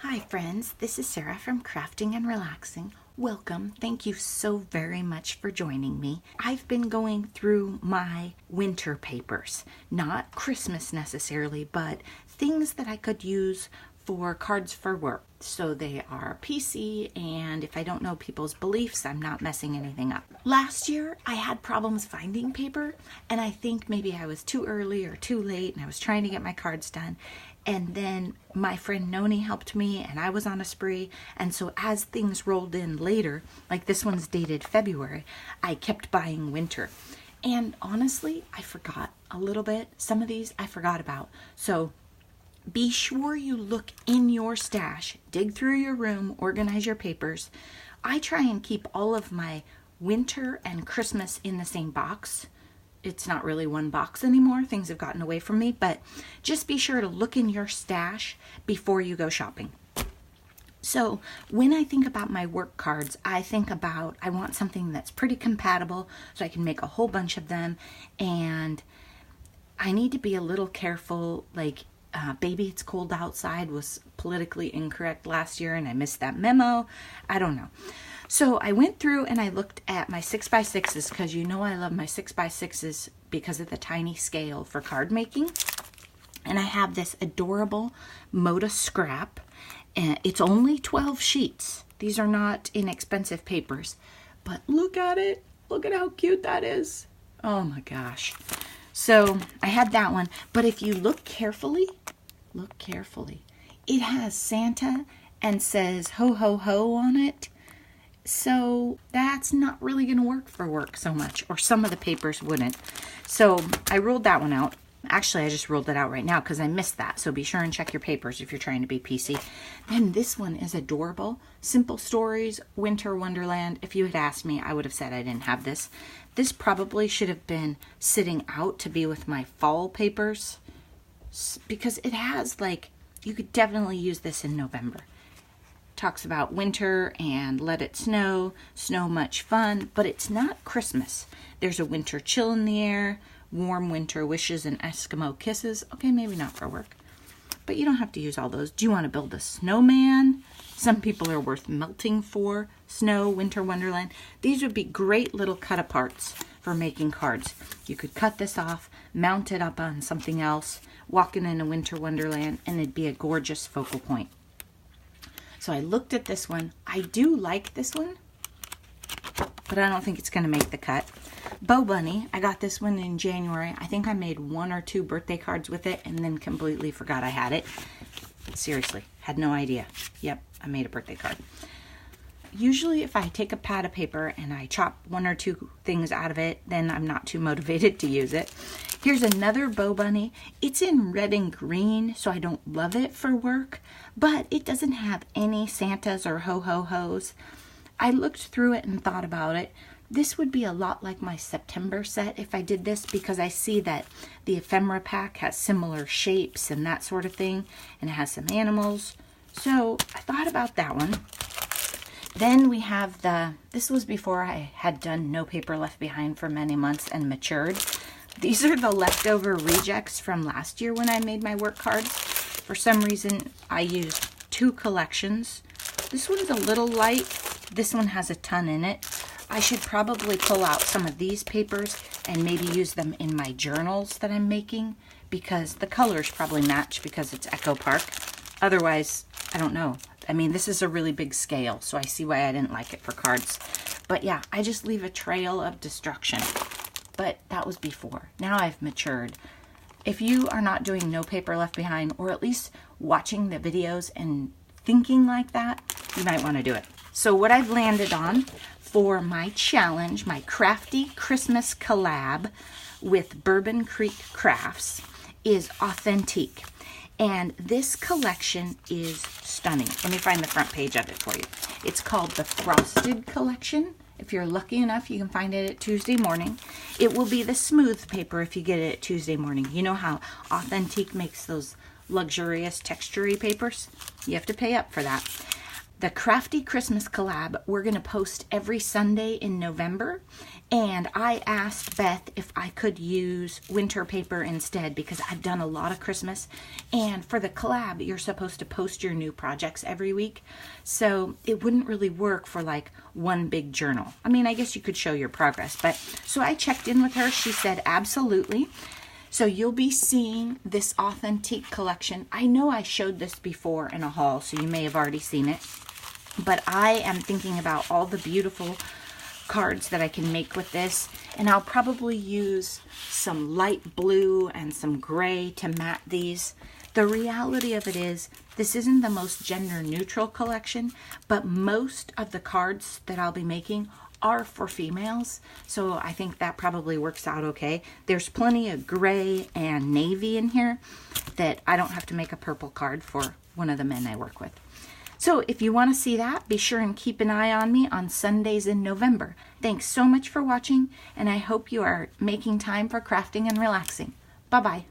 Hi friends, this is Sarah from Crafting and Relaxing. Welcome. Thank you so very much for joining me. I've been going through my winter papers, not Christmas necessarily, but things that I could use for cards for work. So they are PC, and if I don't know people's beliefs, I'm not messing anything up. Last year, I had problems finding paper, and I think maybe I was too early or too late, and I was trying to get my cards done. And then my friend Noni helped me, and I was on a spree. And so as things rolled in later, like this one's dated February, I kept buying winter. And honestly, I forgot a little bit. Some of these I forgot about. So be sure you look in your stash, dig through your room, organize your papers. I try and keep all of my winter and Christmas in the same box. It's not really one box anymore. Things have gotten away from me, but just be sure to look in your stash before you go shopping. So when I think about my work cards, I think about I want something that's pretty compatible so I can make a whole bunch of them, and I need to be a little careful. Like Baby It's Cold Outside was politically incorrect last year, and I missed that memo. I don't know. So I went through and I looked at my 6x6s, because you know I love my 6x6s because of the tiny scale for card making. And I have this adorable Moda scrap, and it's only 12 sheets. These are not inexpensive papers, but look at it. Look at how cute that is. Oh my gosh. So I had that one, but if you look carefully, it has Santa and says ho ho ho on it. So that's not really going to work for work so much, or some of the papers wouldn't. So I ruled that one out. Actually, I just ruled it out right now because I missed that. So be sure and check your papers if you're trying to be PC. Then this one is adorable. Simple Stories, Winter Wonderland. If you had asked me, I would have said I didn't have this. This probably should have been sitting out to be with my fall papers, because it has, like, you could definitely use this in November. Talks about winter and let it snow, snow much fun, but it's not Christmas. There's a winter chill in the air, warm winter wishes and Eskimo kisses. Okay, maybe not for work, but you don't have to use all those. Do you want to build a snowman? Some people are worth melting for. Snow, Winter Wonderland. These would be great little cut aparts for making cards. You could cut this off, mount it up on something else, walking in a Winter Wonderland, and it'd be a gorgeous focal point. So I looked at this one. I do like this one, but I don't think it's going to make the cut. Bow Bunny, I got this one in January. I think I made 1 or 2 birthday cards with it and then completely forgot I had it. Seriously, had no idea. Yep, I made a birthday card. Usually if I take a pad of paper and I chop 1 or 2 things out of it, then I'm not too motivated to use it. Here's another Bow Bunny. It's in red and green, so I don't love it for work, but it doesn't have any Santas or ho-ho-hos. I looked through it and thought about it. This would be a lot like my September set if I did this, because I see that the ephemera pack has similar shapes and that sort of thing, and it has some animals. So I thought about that one. Then we have this was before I had done No Paper Left Behind for many months and matured. These are the leftover rejects from last year when I made my work cards. For some reason, I used 2 collections. This one's a little light. This one has a ton in it. I should probably pull out some of these papers and maybe use them in my journals that I'm making, because the colors probably match because it's Echo Park. Otherwise, I don't know. I mean, this is a really big scale, so I see why I didn't like it for cards. But yeah, I just leave a trail of destruction. But that was before. Now I've matured. If you are not doing No Paper Left Behind, or at least watching the videos and thinking like that, you might want to do it. So what I've landed on for my challenge, my Crafty Christmas collab with Bourbon Creek Crafts, is Authentique. And this collection is stunning. Let me find the front page of it for you. It's called the Frosted Collection. If you're lucky enough, you can find it at Tuesday Morning. It will be the smooth paper if you get it at Tuesday Morning. You know how Authentique makes those luxurious textury papers? You have to pay up for that. the Crafty Christmas collab, we're going to post every Sunday in November. And I asked Beth if I could use winter paper instead because I've done a lot of Christmas. And for the collab, you're supposed to post your new projects every week. So it wouldn't really work for like one big journal. I mean, I guess you could show your progress. But so I checked in with her. She said, absolutely. So you'll be seeing this authentic collection. I know I showed this before in a haul, so you may have already seen it. But I am thinking about all the beautiful cards that I can make with this. And I'll probably use some light blue and some gray to matte these. The reality of it is, this isn't the most gender neutral collection, but most of the cards that I'll be making are for females, so I think that probably works out okay. There's plenty of gray and navy in here that I don't have to make a purple card for one of the men I work with. So if you want to see that, be sure and keep an eye on me on Sundays in November. Thanks so much for watching, and I hope you are making time for crafting and relaxing. Bye-bye.